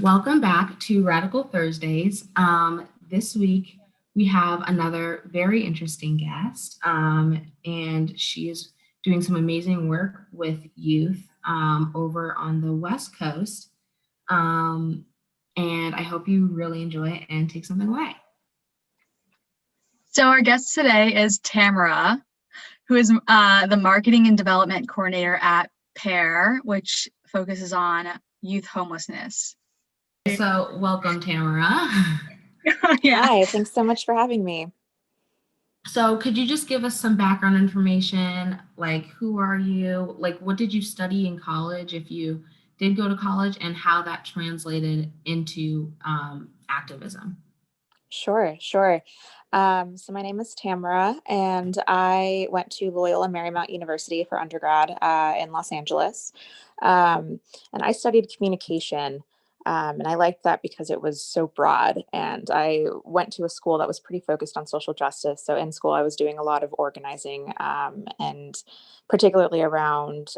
Welcome back to Radical Thursdays. This week we have another very interesting guest, and she is doing some amazing work with youth over on the West Coast. Um, and I hope you really enjoy it and take something away. So our guest today is Tamara, who is the Marketing and Development Coordinator at PAIR, which focuses on youth homelessness. So, welcome, Tamara. Yeah. Hi, thanks so much for having me. So, could you just give us some background information? Like, who are you? Like, what did you study in college, if you did go to college, and how that translated into activism? Sure. So my name is Tamara, and I went to Loyola Marymount University for undergrad in Los Angeles. And I studied communication, and I liked that because it was so broad. And I went to a school that was pretty focused on social justice. So in school, I was doing a lot of organizing, and particularly around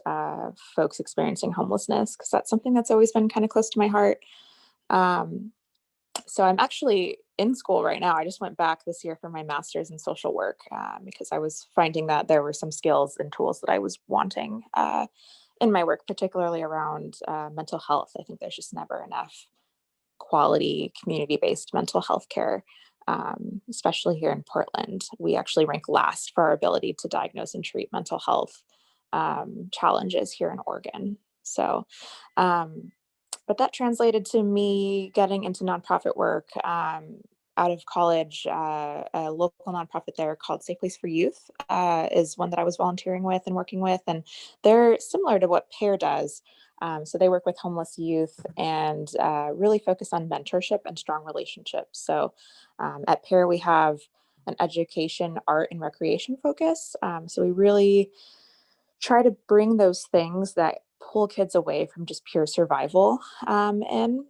folks experiencing homelessness, because that's something that's always been kind of close to my heart. Um, so I'm actually in school right now. I just went back this year for my master's in social work, because I was finding that there were some skills and tools that I was wanting in my work, particularly around mental health. I think there's just never enough quality community-based mental health care, especially here in Portland. We actually rank last for our ability to diagnose and treat mental health challenges here in Oregon. So um, but that translated to me getting into nonprofit work out of college. A local nonprofit there called Safe Place for Youth is one that I was volunteering with and working with, and they're similar to what PAIR does. So they work with homeless youth and really focus on mentorship and strong relationships. So at PAIR, we have an education, art, and recreation focus. So we really try to bring those things that pull kids away from just pure survival in,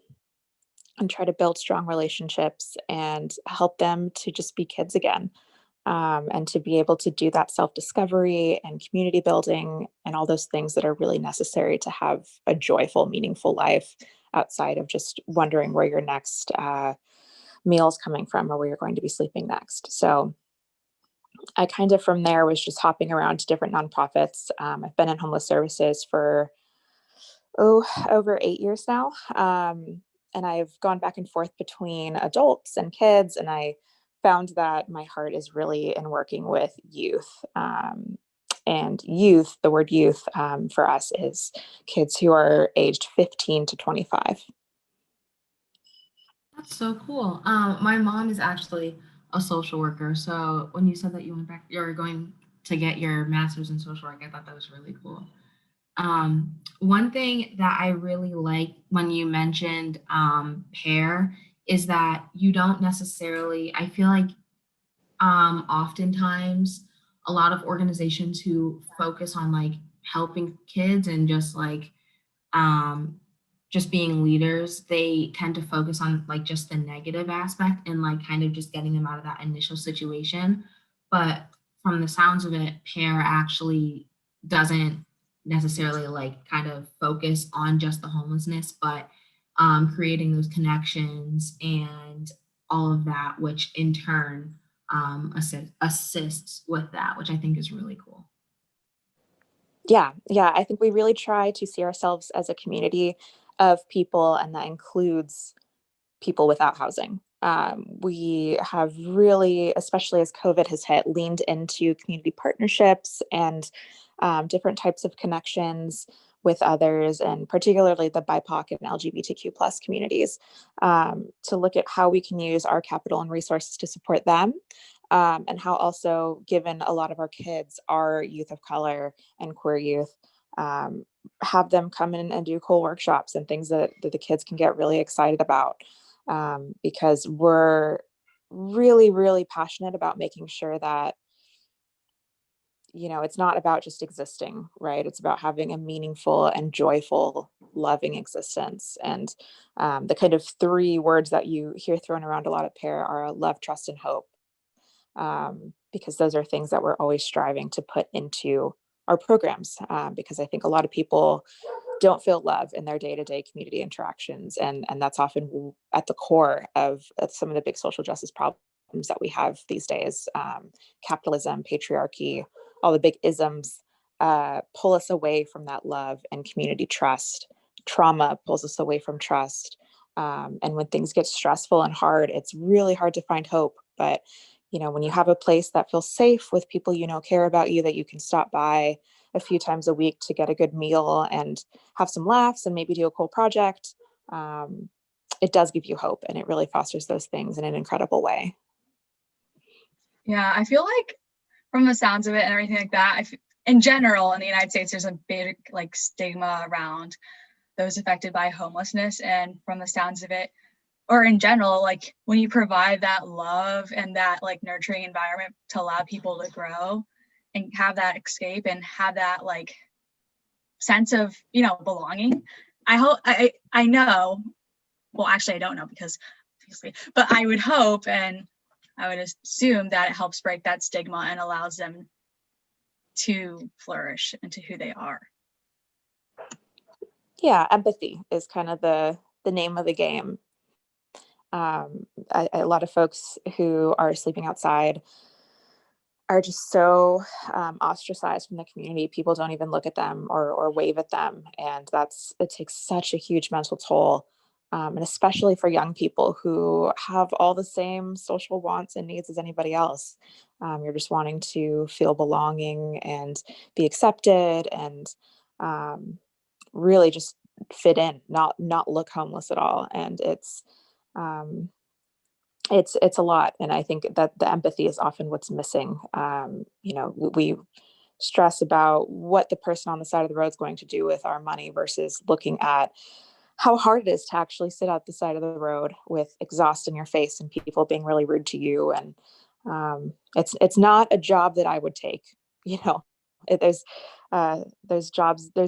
and try to build strong relationships and help them to just be kids again, and to be able to do that self-discovery and community building and all those things that are really necessary to have a joyful, meaningful life outside of just wondering where your next meal is coming from or where you're going to be sleeping next. So I kind of from there was just hopping around to different nonprofits. I've been in homeless services for over 8 years now. And I've gone back and forth between adults and kids, and I found that my heart is really in working with youth. And youth, the word youth for us is kids who are aged 15 to 25. That's so cool. My mom is actually a social worker. So, when you said that you went back, you're going to get your master's in social work, I thought that was really cool. One thing that I really like when you mentioned pair is that you don't necessarily, I feel like oftentimes a lot of organizations who focus on like helping kids and um, just being leaders, they tend to focus on like just the negative aspect and like kind of just getting them out of that initial situation. But from the sounds of it, pair actually doesn't necessarily like kind of focus on just the homelessness, but creating those connections and all of that, which in turn assists with that, which I think is really cool. Yeah. I think we really try to see ourselves as a community of people, and that includes people without housing. We have really, especially as COVID has hit, leaned into community partnerships and different types of connections with others, and particularly the BIPOC and LGBTQ plus communities, to look at how we can use our capital and resources to support them. And how also, given a lot of our kids are youth of color and queer youth, um, have them come in and do cool workshops and things that the kids can get really excited about, because we're really, really passionate about making sure that, it's not about just existing, right? It's about having a meaningful and joyful, loving existence. And the kind of three words that you hear thrown around a lot at pair are love, trust, and hope, because those are things that we're always striving to put into our programs. Because I think a lot of people don't feel love in their day-to-day community interactions. And that's often at the core of some of the big social justice problems that we have these days. Capitalism, patriarchy, all the big isms pull us away from that love and community trust. Trauma pulls us away from trust. And when things get stressful and hard, it's really hard to find hope. But, when you have a place that feels safe with people care about you, that you can stop by a few times a week to get a good meal and have some laughs and maybe do a cool project, it does give you hope, and it really fosters those things in an incredible way. Yeah, I feel like from the sounds of it and everything like that, in general in the United States, there's a big like stigma around those affected by homelessness. And from the sounds of it, or in general, like when you provide that love and that like nurturing environment to allow people to grow and have that escape and have that like sense of, belonging. I know, well, actually I don't know because obviously, but I would hope and I would assume that it helps break that stigma and allows them to flourish into who they are. Yeah, empathy is kind of the name of the game. A lot of folks who are sleeping outside are just so ostracized from the community. People don't even look at them or wave at them, and it takes such a huge mental toll. And especially for young people who have all the same social wants and needs as anybody else. You're just wanting to feel belonging and be accepted and really just fit in, not look homeless at all. And it's a lot. And I think that the empathy is often what's missing. We stress about what the person on the side of the road is going to do with our money versus looking at how hard it is to actually sit out the side of the road with exhaust in your face and people being really rude to you. And it's not a job that I would take. There's a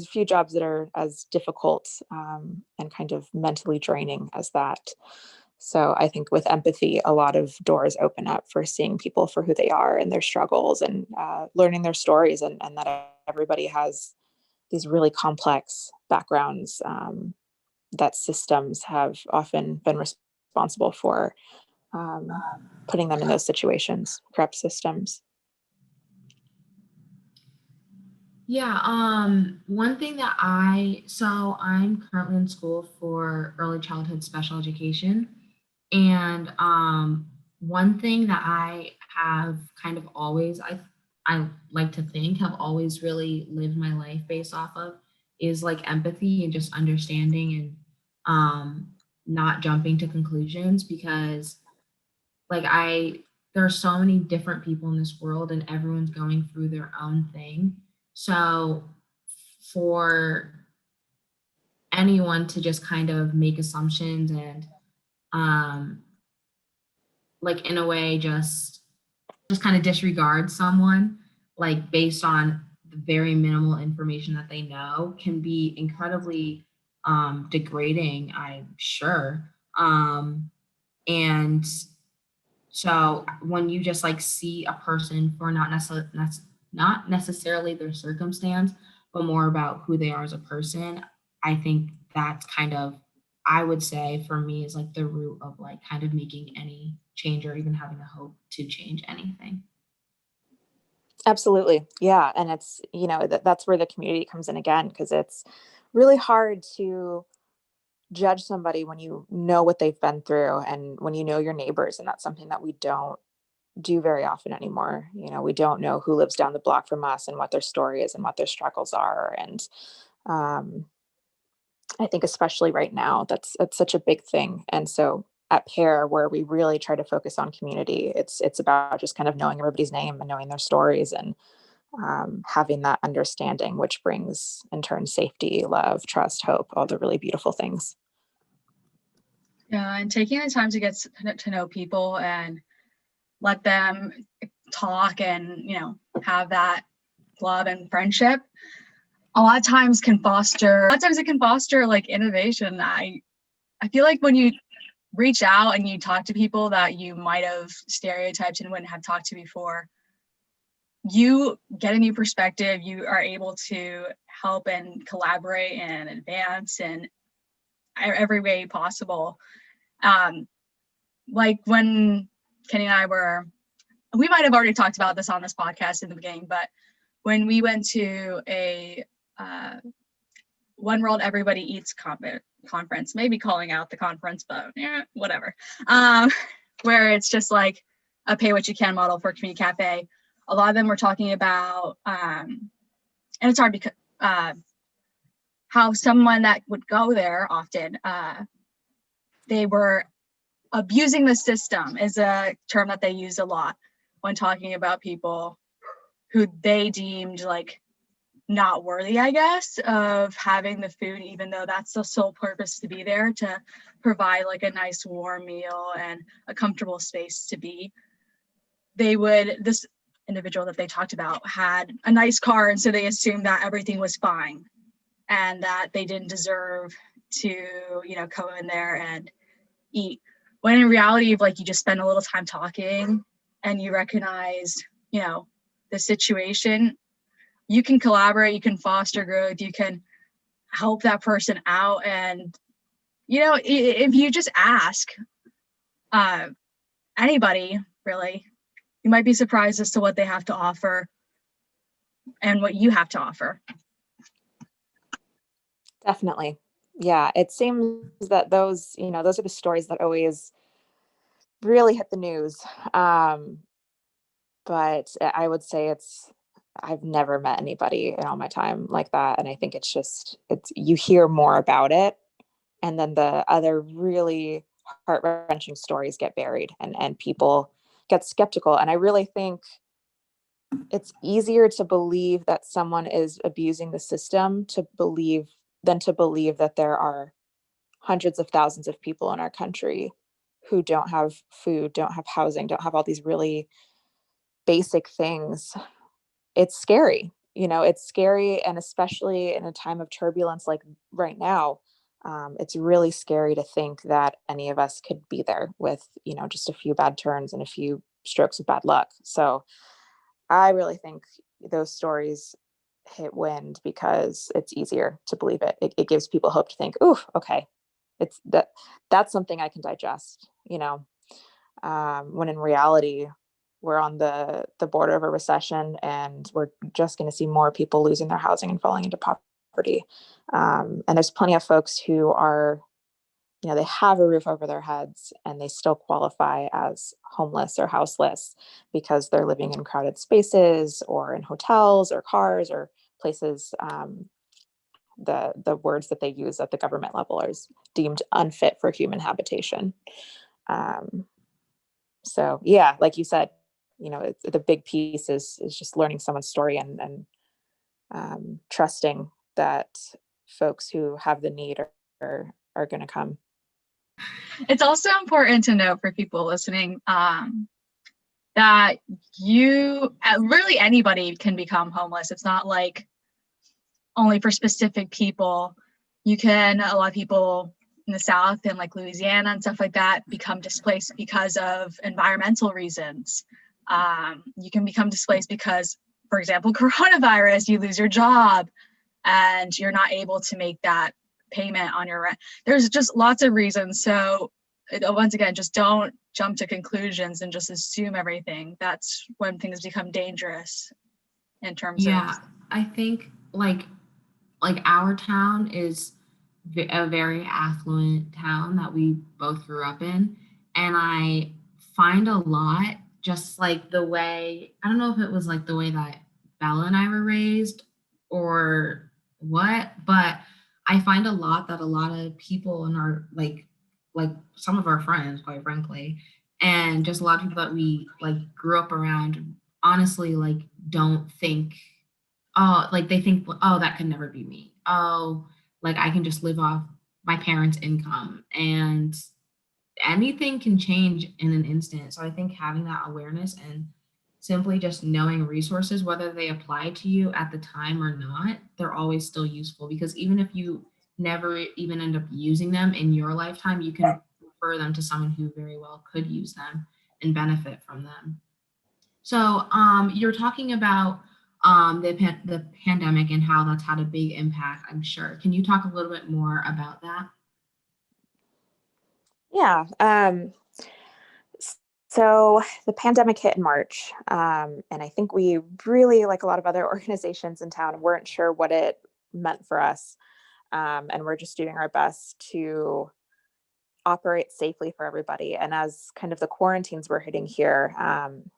few jobs that are as difficult and kind of mentally draining as that. So I think with empathy, a lot of doors open up for seeing people for who they are and their struggles and learning their stories, and that everybody has these really complex backgrounds that systems have often been responsible for putting them in those situations, corrupt systems. Yeah, one thing that I'm currently in school for early childhood special education. And one thing that I have kind of I like to think have always really lived my life based off of is like empathy and just understanding and not jumping to conclusions, because like there are so many different people in this world and everyone's going through their own thing. So for anyone to just kind of make assumptions and um like in a way just kind of disregard someone like based on the very minimal information that they know can be incredibly degrading, I'm sure. And so when you just like see a person for not necessarily their circumstance, but more about who they are as a person, I think that's kind of, I would say for me, is like the root of like kind of making any change or even having the hope to change anything. Absolutely. Yeah. And it's, that's where the community comes in again, because it's really hard to judge somebody when you know what they've been through and when you know your neighbors. And that's something that we don't do very often anymore. We don't know who lives down the block from us and what their story is and what their struggles are. And I think especially right now, that's such a big thing. And so at Pair, where we really try to focus on community, it's about just kind of knowing everybody's name and knowing their stories and having that understanding, which brings in turn safety, love, trust, hope, all the really beautiful things. Yeah, and taking the time to get to know people and let them talk and, have that love and friendship, a lot of times it can foster like innovation. I feel like when you reach out and you talk to people that you might have stereotyped and wouldn't have talked to before, you get a new perspective. You are able to help and collaborate and advance in every way possible. Like when Kenny and I we might have already talked about this on this podcast in the beginning, but when we went to a One World Everybody Eats conference, maybe calling out the conference, but yeah, whatever. Where it's just like a pay what you can model for a community cafe. A lot of them were talking about, and it's hard because how someone that would go there often, they were abusing the system is a term that they use a lot when talking about people who they deemed like not worthy, I guess, of having the food, even though that's the sole purpose to be there, to provide like a nice warm meal and a comfortable space to be. This individual that they talked about had a nice car, and so they assumed that everything was fine and that they didn't deserve to, go in there and eat. When in reality, if like you just spend a little time talking and you recognize, the situation, you can collaborate, you can foster growth, you can help that person out. And, if you just ask anybody, really, you might be surprised as to what they have to offer and what you have to offer. Definitely. Yeah. It seems that those are the stories that always really hit the news. But I would say I've never met anybody in all my time like that. And I think you hear more about it, and then the other really heart-wrenching stories get buried, and people get skeptical. And I really think it's easier to believe that someone is abusing the system than to believe that there are hundreds of thousands of people in our country who don't have food, don't have housing, don't have all these really basic things. It's scary. It's scary. And especially in a time of turbulence like right now, it's really scary to think that any of us could be there with, just a few bad turns and a few strokes of bad luck. So I really think those stories hit wind because it's easier to believe it. It gives people hope to think, ooh, okay, that's something I can digest, when in reality, we're on the border of a recession, and we're just going to see more people losing their housing and falling into poverty. And there's plenty of folks who are, they have a roof over their heads and they still qualify as homeless or houseless because they're living in crowded spaces or in hotels or cars or places. The words that they use at the government level are deemed unfit for human habitation. So yeah, like you said, the big piece is just learning someone's story and trusting that folks who have the need are going to come. It's also important to note for people listening that really anybody can become homeless. It's not like only for specific people. A lot of people in the South and like Louisiana and stuff like that become displaced because of environmental reasons. You can become displaced because, for example, coronavirus, you lose your job and you're not able to make that payment on your rent. There's just lots of reasons. So once again, just don't jump to conclusions and just assume everything. That's when things become dangerous in terms of. Yeah, I think like our town is a very affluent town that we both grew up in. And I find a lot just like the way, I don't know if it was like the way that Bella and I were raised or what, but I find a lot that a lot of people in our like some of our friends, quite frankly, and just a lot of people that we like grew up around, honestly, like don't think, oh, like they think, oh, that could never be me. Oh, like I can just live off my parents' income and anything can change in an instant. So I think having that awareness and simply just knowing resources, whether they apply to you at the time or not, they're always still useful because even if you never even end up using them in your lifetime, you can refer them to someone who very well could use them and benefit from them. So you're talking about the pandemic and how that's had a big impact, I'm sure. Can you talk a little bit more about that? Yeah. So the pandemic hit in March, and I think we really, like a lot of other organizations in town, weren't sure what it meant for us, and we're just doing our best to operate safely for everybody. And as kind of the quarantines were hitting here, I'm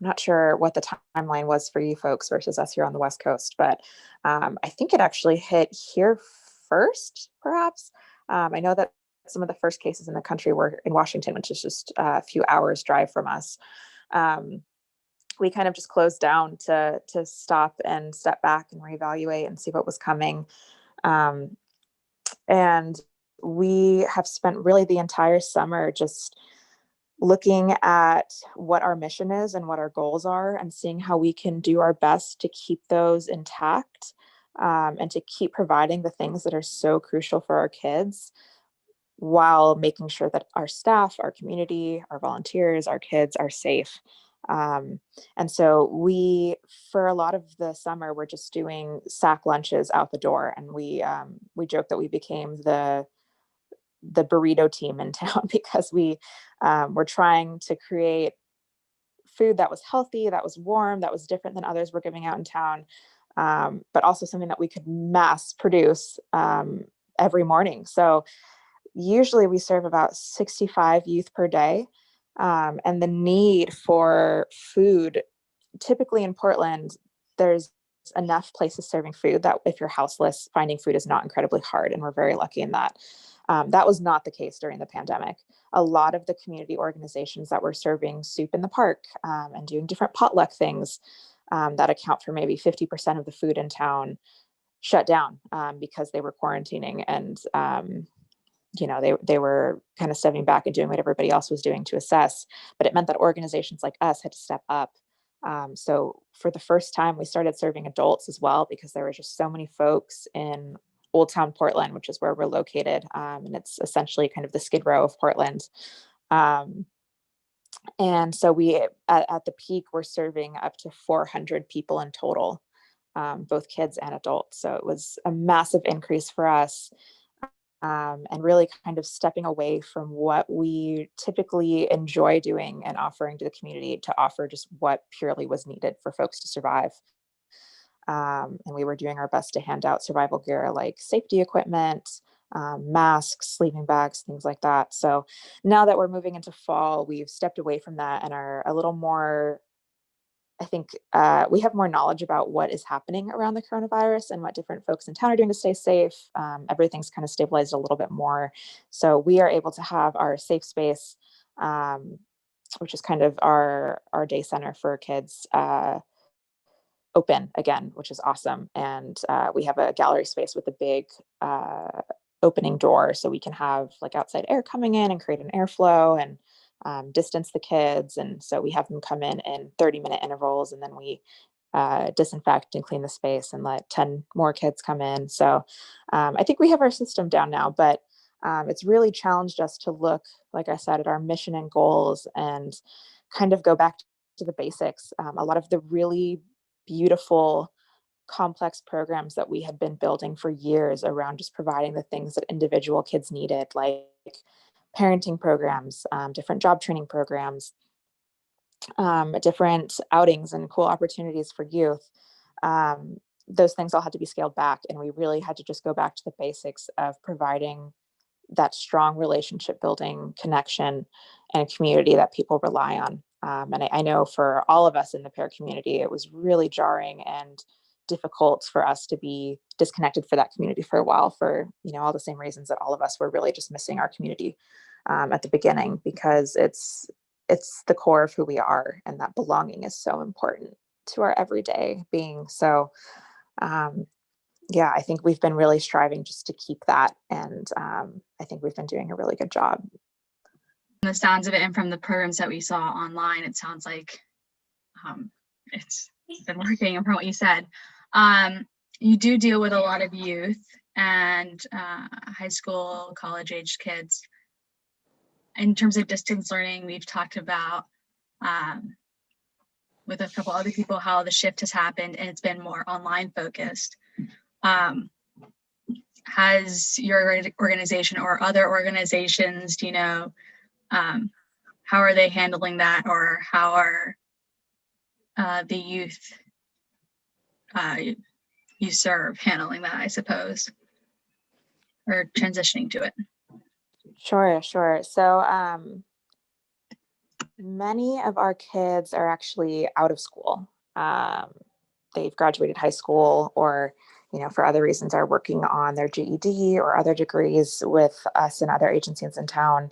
not sure what the timeline was for you folks versus us here on the West Coast, but I think it actually hit here first, perhaps. I know that some of the first cases in the country were in Washington, which is just a few hours drive from us. Um, we kind of just closed down to stop and step back and reevaluate and see what was coming. Um, and we have spent really the entire summer just looking at what our mission is and what our goals are and seeing how we can do our best to keep those intact, and to keep providing the things that are so crucial for our kids while making sure that our staff, our community, our volunteers, our kids are safe. And so for a lot of the summer, we're just doing sack lunches out the door, and we joke that we became the burrito team in town because we were trying to create food that was healthy, that was warm, that was different than others we're giving out in town, but also something that we could mass produce every morning. So usually we serve about 65 youth per day, and the need for food, typically in Portland, there's enough places serving food that if you're houseless, finding food is not incredibly hard, and we're very lucky in that. That was not the case during the pandemic. A lot of the community organizations that were serving soup in the park, and doing different potluck things, that account for maybe 50% of the food in town, shut down because they were quarantining, and they were kind of stepping back and doing what everybody else was doing to assess. But it meant that organizations like us had to step up. So for the first time, we started serving adults as well, because there were just so many folks in Old Town Portland, which is where we're located. And it's essentially kind of the Skid Row of Portland. And so at the peak, we're serving up to 400 people in total, both kids and adults. So it was a massive increase for us. And really kind of stepping away from what we typically enjoy doing and offering to the community to offer just what purely was needed for folks to survive. And we were doing our best to hand out survival gear like safety equipment, masks, sleeping bags, things like that. So now that we're moving into fall, we've stepped away from that and are a little more, I think, we have more knowledge about what is happening around the coronavirus and what different folks in town are doing to stay safe. Everything's kind of stabilized a little bit more. So we are able to have our safe space, which is kind of our day center for kids, open again, which is awesome. And we have a gallery space with a big opening door, so we can have like outside air coming in and create an airflow and distance the kids. And so we have them come in 30-minute intervals, and then we disinfect and clean the space and let 10 more kids come in. So I think we have our system down now, but it's really challenged us to look, like I said, at our mission and goals and kind of go back to the basics. A lot of the really beautiful, complex programs that we had been building for years around just providing the things that individual kids needed, like parenting programs, different job training programs, different outings and cool opportunities for youth. Those things all had to be scaled back, and we really had to just go back to the basics of providing that strong relationship building connection and community that people rely on. And I know for all of us in the pair community, it was really jarring and difficult for us to be disconnected for that community for a while, for all the same reasons that all of us were really just missing our community at the beginning, because it's the core of who we are, and that belonging is so important to our everyday being. So yeah, I think we've been really striving just to keep that, and I think we've been doing a really good job. From the sounds of it and from the programs that we saw online, it sounds like it's been working. And from what you said, you do deal with a lot of youth and high school, college-aged kids. In terms of distance learning, we've talked about with a couple other people how the shift has happened and it's been more online focused. Has your organization or other organizations, do you know, how are they handling that, or how are the youth you serve handling that, I suppose, or transitioning to it? Sure. So many of our kids are actually out of school. They've graduated high school, or, for other reasons are working on their GED or other degrees with us and other agencies in town.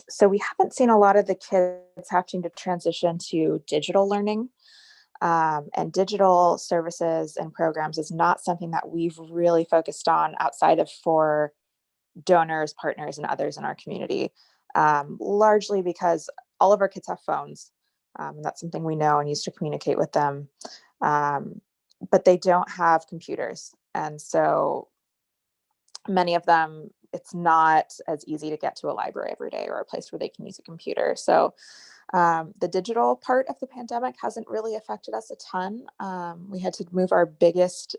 So we haven't seen a lot of the kids having to transition to digital learning. And digital services and programs is not something that we've really focused on outside of for donors, partners, and others in our community, largely because all of our kids have phones. And that's something we know and use to communicate with them. But they don't have computers. And so many of them, it's not as easy to get to a library every day or a place where they can use a computer. So the digital part of the pandemic hasn't really affected us a ton. We had to move our biggest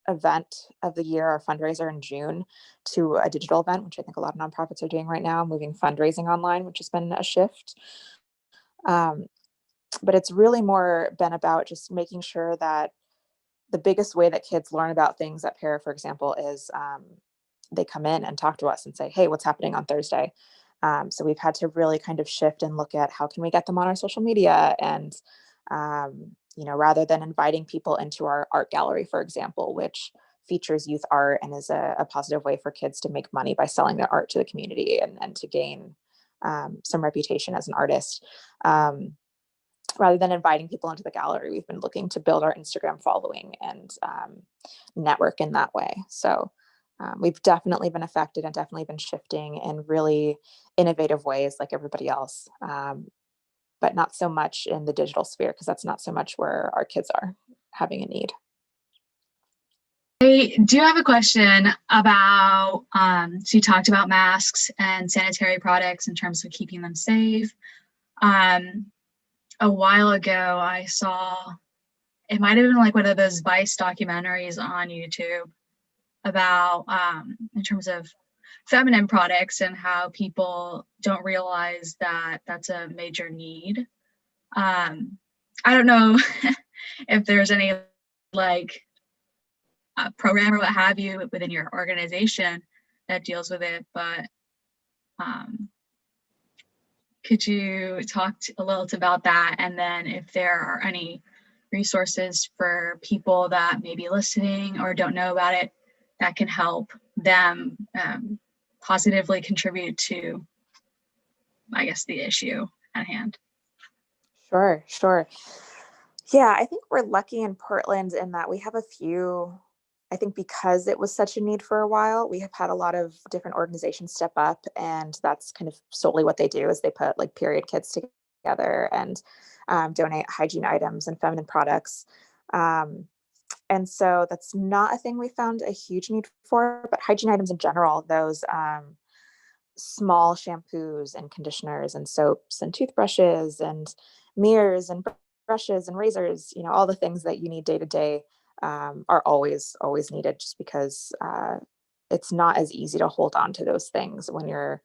event of the year, our fundraiser in June, to a digital event, which I think a lot of nonprofits are doing right now, moving fundraising online, which has been a shift. But it's really more been about just making sure that the biggest way that kids learn about things at Para, for example, is they come in and talk to us and say, hey, what's happening on Thursday? So we've had to really kind of shift and look at how can we get them on our social media, and rather than inviting people into our art gallery, for example, which features youth art and is a positive way for kids to make money by selling their art to the community and to gain some reputation as an artist. Rather than inviting people into the gallery, we've been looking to build our Instagram following and network in that way. So we've definitely been affected and definitely been shifting in really innovative ways like everybody else, but not so much in the digital sphere, because that's not so much where our kids are having a need. I do have a question about, so you talked about masks and sanitary products in terms of keeping them safe. A while ago, I saw, it might have been like one of those Vice documentaries on YouTube about, in terms of feminine products and how people don't realize that that's a major need. I don't know if there's any like program or what have you within your organization that deals with it, but could you talk a little about that? And then if there are any resources for people that may be listening or don't know about it that can help them positively contribute to, I guess, the issue at hand. Sure. Yeah, I think we're lucky in Portland in that we have a few, I think because it was such a need for a while, we have had a lot of different organizations step up, and that's kind of solely what they do is they put like period kits together and donate hygiene items and feminine products. And so that's not a thing we found a huge need for, but hygiene items in general, those small shampoos and conditioners and soaps and toothbrushes and mirrors and brushes and razors, all the things that you need day to day are always needed, just because it's not as easy to hold on to those things when you're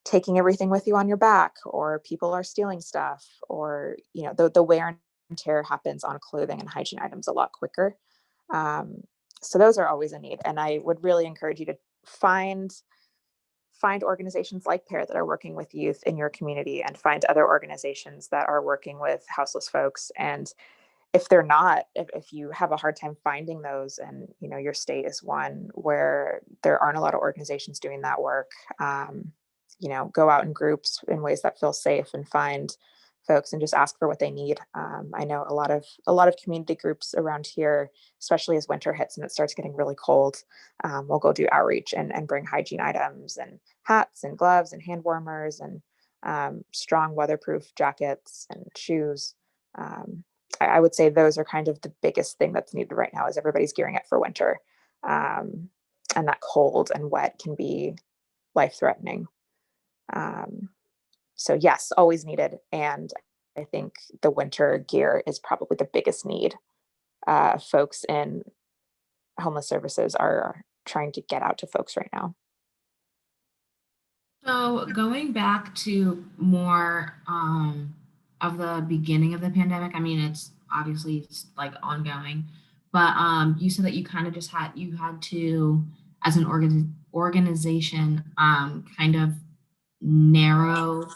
taking everything with you on your back, or people are stealing stuff, or the wear and tear happens on clothing and hygiene items a lot quicker. So those are always a need, and I would really encourage you to find organizations like Pair that are working with youth in your community, and find other organizations that are working with houseless folks. And if they're not, if you have a hard time finding those, and your state is one where there aren't a lot of organizations doing that work, go out in groups in ways that feel safe and find folks and just ask for what they need. I know a lot of community groups around here, especially as winter hits and it starts getting really cold, we'll go do outreach and bring hygiene items and hats and gloves and hand warmers and strong weatherproof jackets and shoes. I would say those are kind of the biggest thing that's needed right now, is everybody's gearing up for winter. And that cold and wet can be life-threatening. So yes, always needed. And I think the winter gear is probably the biggest need. Folks in homeless services are trying to get out to folks right now. So going back to more of the beginning of the pandemic, I mean, it's obviously it's like ongoing, but you said that you had to, as an organization, kind of narrow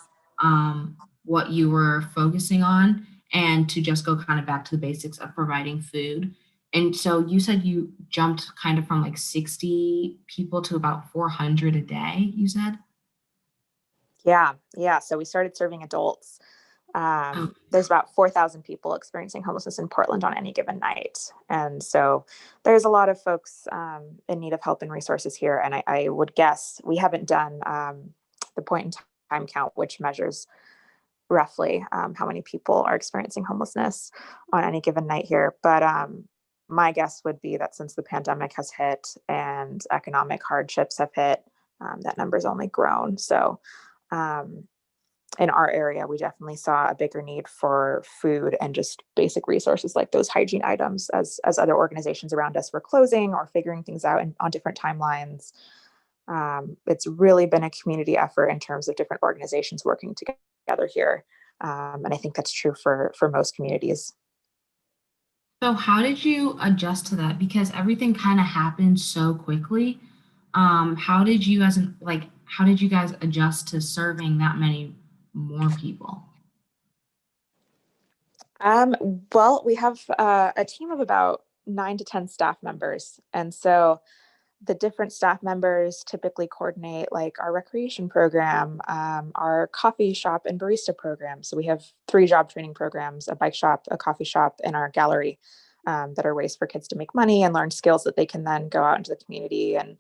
what you were focusing on and to just go kind of back to the basics of providing food. And so you said you jumped kind of from like 60 people to about 400 a day, you said? Yeah, yeah. So we started serving adults. Oh, There's about 4,000 people experiencing homelessness in Portland on any given night. And so there's a lot of folks in need of help and resources here. And I would guess we haven't done the point in time count, which measures roughly how many people are experiencing homelessness on any given night here. But my guess would be that since the pandemic has hit and economic hardships have hit, that number's only grown. So um, in our area, we definitely saw a bigger need for food and just basic resources like those hygiene items as other organizations around us were closing or figuring things out on different timelines. It's really been a community effort in terms of different organizations working together here. And I think that's true for most communities. so how did you adjust to that? Because everything kind of happened so quickly. How did you how did you guys adjust to serving that many more people? Um, well, we have a team of about 9 to 10 staff members. And so the different staff members typically coordinate like our recreation program, our coffee shop and barista program. So we have 3 job training programs, a bike shop, a coffee shop, and our gallery, that are ways for kids to make money and learn skills that they can then go out into the community and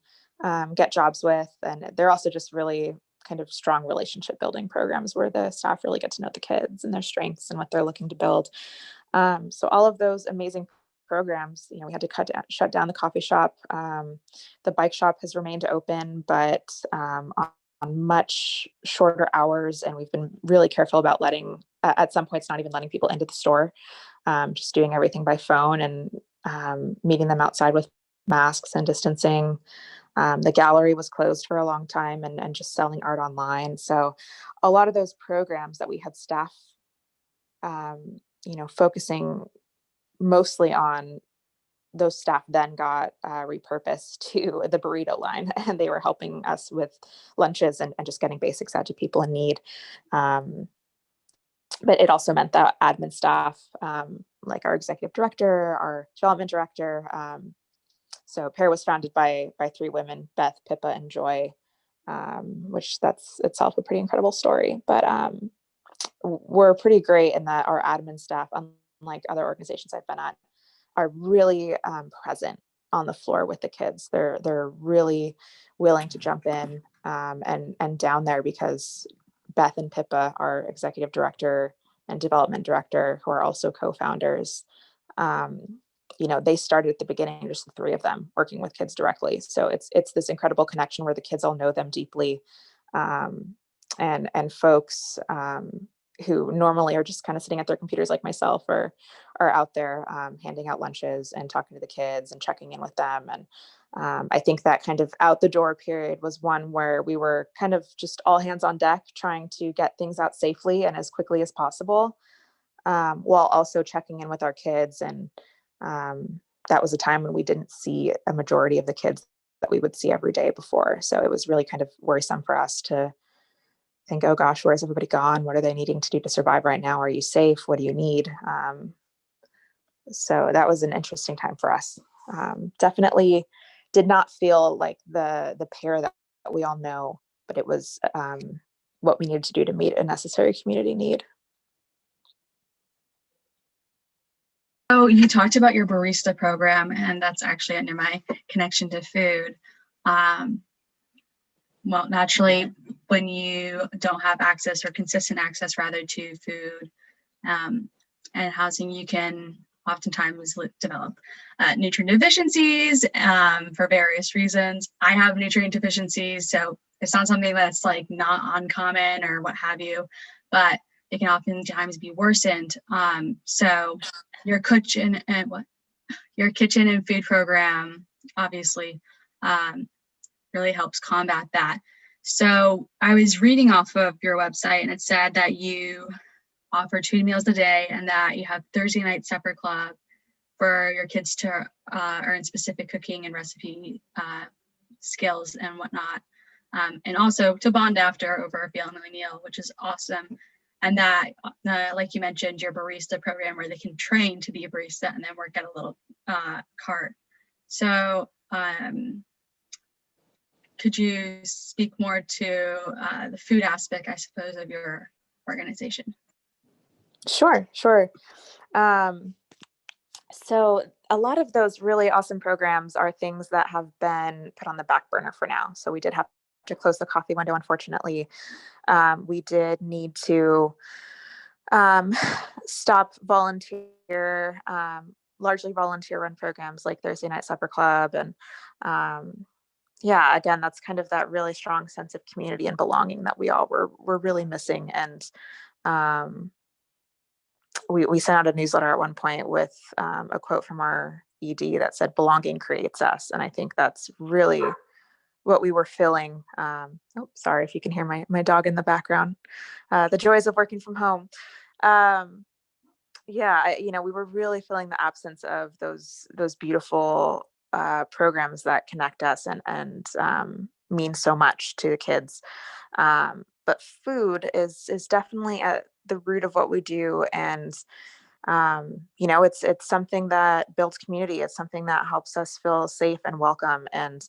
get jobs with. And they're also just really kind of strong relationship building programs where the staff really get to know the kids and their strengths and what they're looking to build. So all of those amazing programs, we had to shut down the coffee shop. The bike shop has remained open, but on much shorter hours. And we've been really careful about at some points, not even letting people into the store, just doing everything by phone and meeting them outside with masks and distancing. The gallery was closed for a long time and just selling art online. So a lot of those programs that we had staff, focusing mostly on, those staff then got repurposed to the burrito line and they were helping us with lunches and just getting basics out to people in need. Um, but it also meant that admin staff, like our executive director, our development director, so Pear was founded by 3 women, Beth, Pippa, and Joy, which that's itself a pretty incredible story. But we're pretty great in that our admin staff, unlike other organizations I've been at, are really present on the floor with the kids. They're really willing to jump in and down there because Beth and Pippa, our executive director and development director, who are also co-founders, they started at the beginning, just the 3 of them working with kids directly. So it's this incredible connection where the kids all know them deeply, and folks who normally are just kind of sitting at their computers like myself are out there handing out lunches and talking to the kids and checking in with them. And I think that kind of out the door period was one where we were kind of just all hands on deck trying to get things out safely and as quickly as possible, while also checking in with our kids. And that was a time when we didn't see a majority of the kids that we would see every day before. So it was really kind of worrisome for us to think, oh gosh, where's everybody gone? What are they needing to do to survive right now? Are you safe? What do you need? So that was an interesting time for us. Definitely did not feel like the pair that we all know, but it was what we needed to do to meet a necessary community need. So you talked about your barista program, and that's actually under my connection to food. Well, naturally, when you don't have access or consistent access rather to food and housing, you can oftentimes develop nutrient deficiencies for various reasons. I have nutrient deficiencies, so it's not something that's like not uncommon or what have you, but it can oftentimes be worsened. So your kitchen and food program obviously really helps combat that. So I was reading off of your website, and it said that you offer 2 meals a day and that you have Thursday night supper club for your kids to earn specific cooking and recipe skills and whatnot. And also to bond after over a family meal, which is awesome. And that, like you mentioned, your barista program where they can train to be a barista and then work at a little cart. So could you speak more to the food aspect, I suppose, of your organization? Sure. So a lot of those really awesome programs are things that have been put on the back burner for now. So we did have to close the coffee window, unfortunately. We did need to stop largely volunteer run programs like Thursday Night Supper Club. And yeah, again, that's kind of that really strong sense of community and belonging that we all were really missing. And we sent out a newsletter at one point with a quote from our ED that said, "Belonging creates us." And I think that's really what we were feeling. Sorry if you can hear my dog in the background. The joys of working from home. Yeah, we were really feeling the absence of those beautiful programs that connect us and mean so much to the kids. But food is definitely at the root of what we do, and it's something that builds community. It's something that helps us feel safe and welcome. And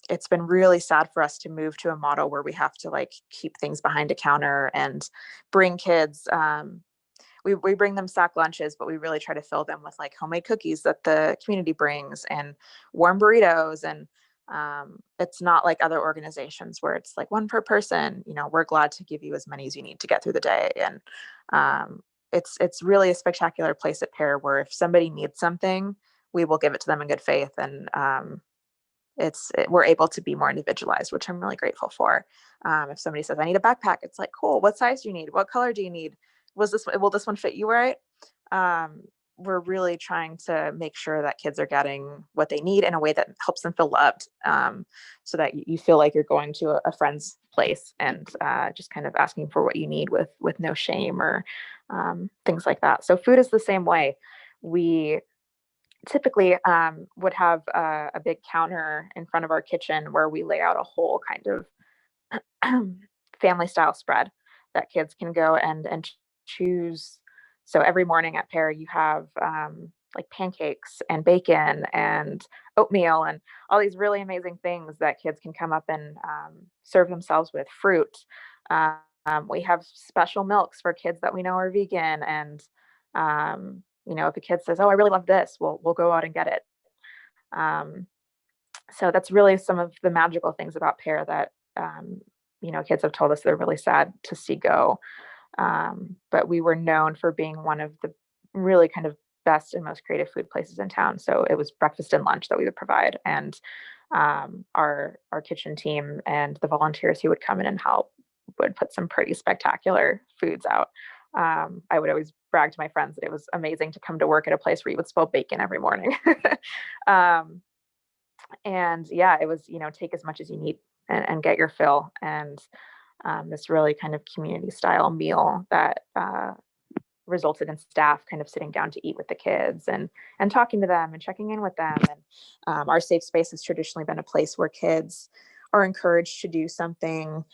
it's been really sad for us to move to a model where we have to like keep things behind a counter and bring kids. We bring them sack lunches, but we really try to fill them with like homemade cookies that the community brings and warm burritos. And it's not like other organizations where it's like one per person. We're glad to give you as many as you need to get through the day. And it's really a spectacular place at Pear where if somebody needs something, we will give it to them in good faith. And we're able to be more individualized, which I'm really grateful for. If somebody says, "I need a backpack," it's like, cool. What size do you need? What color do you need? Will this one fit you right? We're really trying to make sure that kids are getting what they need in a way that helps them feel loved, so that you feel like you're going to a friend's place and just kind of asking for what you need with no shame or things like that. So food is the same way. We typically would have a big counter in front of our kitchen where we lay out a whole kind of family style spread that kids can go and choose. So every morning at Pear, you have like pancakes and bacon and oatmeal and all these really amazing things that kids can come up and serve themselves with fruit. We have special milks for kids that we know are vegan. And, if a kid says, "Oh, I really love this," we'll go out and get it. So that's really some of the magical things about Pear that, kids have told us they're really sad to see go. But we were known for being one of the really kind of best and most creative food places in town. So it was breakfast and lunch that we would provide. And our kitchen team and the volunteers who would come in and help would put some pretty spectacular foods out. I would always brag to my friends that it was amazing to come to work at a place where you would smell bacon every morning. And yeah, it was, take as much as you need and get your fill. And this really kind of community style meal that resulted in staff kind of sitting down to eat with the kids and talking to them and checking in with them. And our safe space has traditionally been a place where kids are encouraged to do something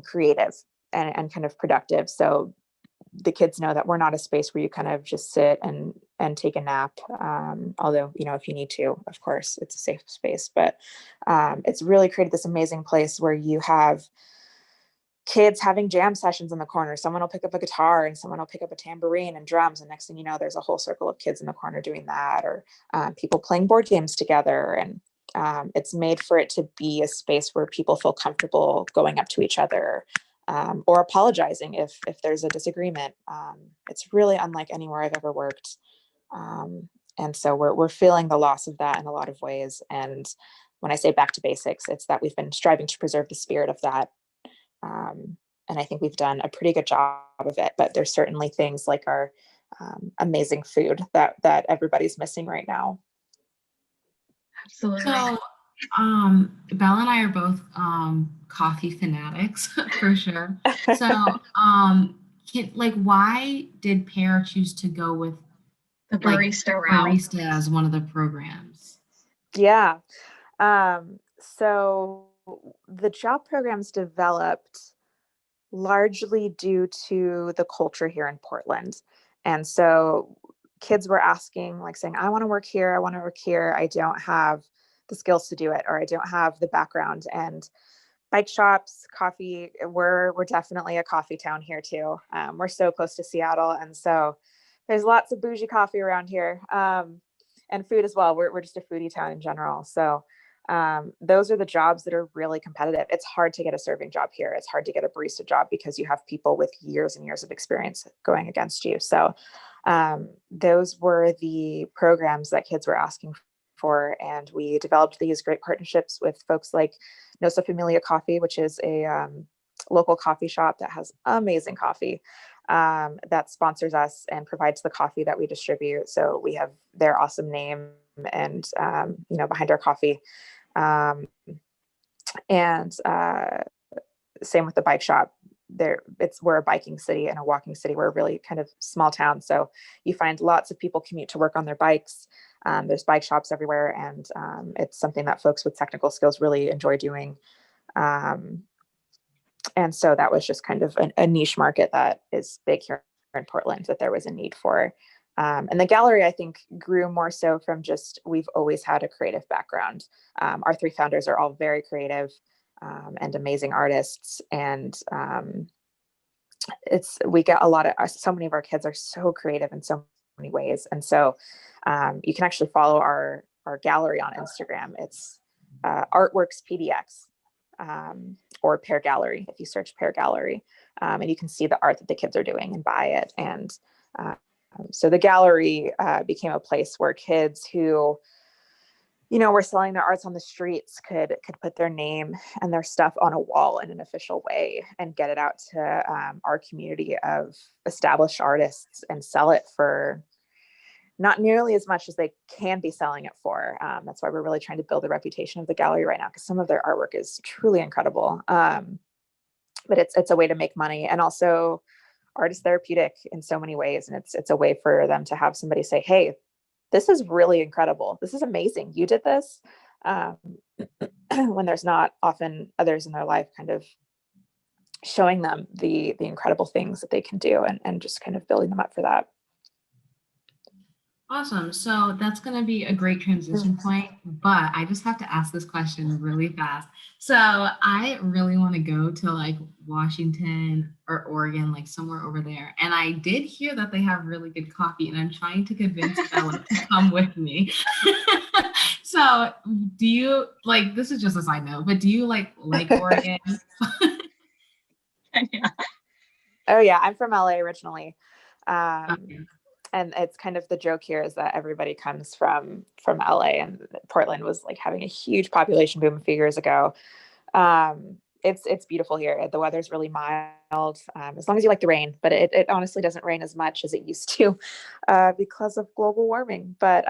creative and kind of productive. So the kids know that we're not a space where you kind of just sit and take a nap. Although, if you need to, of course, it's a safe space, but it's really created this amazing place where you have kids having jam sessions in the corner. Someone will pick up a guitar and someone will pick up a tambourine and drums. And next thing you know, there's a whole circle of kids in the corner doing that, or people playing board games together. And it's made for it to be a space where people feel comfortable going up to each other or apologizing if there's a disagreement. It's really unlike anywhere I've ever worked. And so we're feeling the loss of that in a lot of ways. And when I say back to basics, it's that we've been striving to preserve the spirit of that And I think we've done a pretty good job of it, but there's certainly things like our amazing food that everybody's missing right now. Absolutely. So, Bella and I are both coffee fanatics for sure. So, why did Pear choose to go with The like barista route. barista as one of the programs? Yeah. So the job programs developed largely due to the culture here in Portland. And so kids were asking, like saying, I want to work here. I want to work here. I don't have the skills to do it, or I don't have the background. And bike shops, coffee, we're definitely a coffee town here too. We're so close to Seattle. And so there's lots of bougie coffee around here, and food as well. We're just a foodie town in general. So those are the jobs that are really competitive. It's hard to get a serving job here. It's hard to get a barista job because you have people with years and years of experience going against you. So those were the programs that kids were asking for. And we developed these great partnerships with folks like Nosa Familia Coffee, which is a local coffee shop that has amazing coffee, that sponsors us and provides the coffee that we distribute. So we have their awesome name and, behind our coffee. And same with the bike shop. We're a biking city and a walking city. We're a really kind of small town. So you find lots of people commute to work on their bikes. There's bike shops everywhere. And it's something that folks with technical skills really enjoy doing. And so that was just kind of a niche market that is big here in Portland that there was a need for. And the gallery, I think, grew more so from just, we've always had a creative background. Our three founders are all very creative and amazing artists. And we get so many of our kids are so creative in so many ways. And so you can actually follow our gallery on Instagram. It's Artworks PDX. Or Pear Gallery, if you search Pear Gallery, and you can see the art that the kids are doing and buy it. And so the gallery became a place where kids who, were selling their arts on the streets could put their name and their stuff on a wall in an official way and get it out to our community of established artists and sell it for not nearly as much as they can be selling it for. That's why we're really trying to build the reputation of the gallery right now, because some of their artwork is truly incredible. But it's a way to make money, and also art is therapeutic in so many ways. And it's a way for them to have somebody say, hey, this is really incredible. This is amazing. You did this. When there's not often others in their life kind of showing them the incredible things that they can do, and just kind of building them up for that. Awesome. So that's going to be a great transition point, but I just have to ask this question really fast. So I really want to go to like Washington or Oregon, like somewhere over there. And I did hear that they have really good coffee, and I'm trying to convince Bella to come with me. So do you this is just a side note, but do you like Oregon? Yeah. Oh yeah. I'm from LA originally. Okay. And it's kind of the joke here is that everybody comes from LA, and Portland was like having a huge population boom a few years ago. It's beautiful here. The weather's really mild, as long as you like the rain, but it honestly doesn't rain as much as it used to because of global warming. But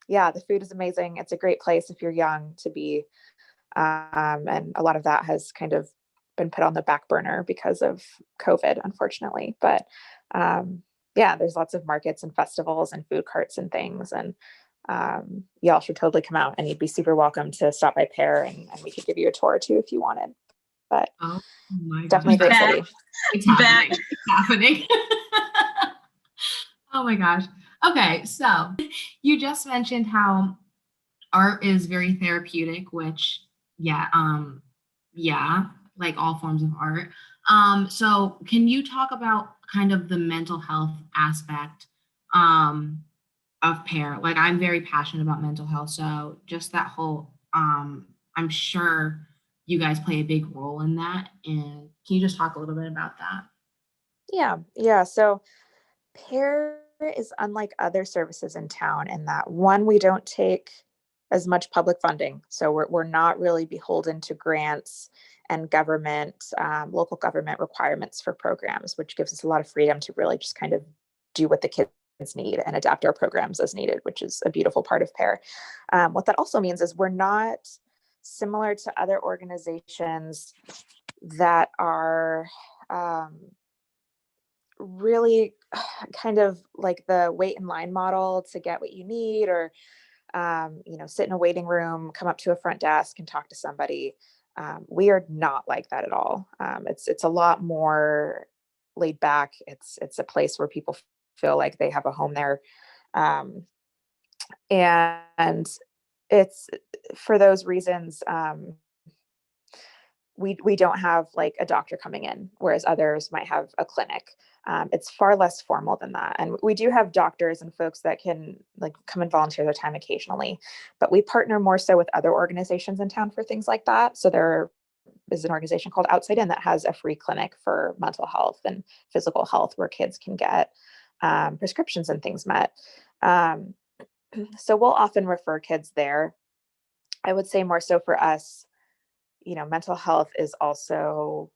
yeah, the food is amazing. It's a great place if you're young to be. And a lot of that has kind of been put on the back burner because of COVID, unfortunately. But yeah, there's lots of markets and festivals and food carts and things. And y'all should totally come out, and you'd be super welcome to stop by Pear, and we could give you a tour too if you wanted. But Oh my definitely a great gosh. city. It's happening. It's happening. Oh my gosh. Okay, so you just mentioned how art is very therapeutic, which yeah, like all forms of art. So can you talk about kind of the mental health aspect of Pear? Like I'm very passionate about mental health, so just that whole I'm sure you guys play a big role in that. And can you just talk a little bit about that? Yeah. So Pear is unlike other services in town in that, one, we don't take as much public funding. So we're not really beholden to grants and government, local government requirements for programs, which gives us a lot of freedom to really just kind of do what the kids need and adapt our programs as needed, which is a beautiful part of PAIR. What that also means is we're not similar to other organizations that are really kind of like the wait in line model to get what you need, or sit in a waiting room, come up to a front desk and talk to somebody. We are not like that at all. It's a lot more laid back. It's a place where people feel like they have a home there. And it's for those reasons, we don't have like a doctor coming in, whereas others might have a clinic. It's far less formal than that. And we do have doctors and folks that can like come and volunteer their time occasionally, but we partner more so with other organizations in town for things like that. So there is an organization called Outside In that has a free clinic for mental health and physical health where kids can get prescriptions and things met. So we'll often refer kids there. I would say more so for us, mental health is also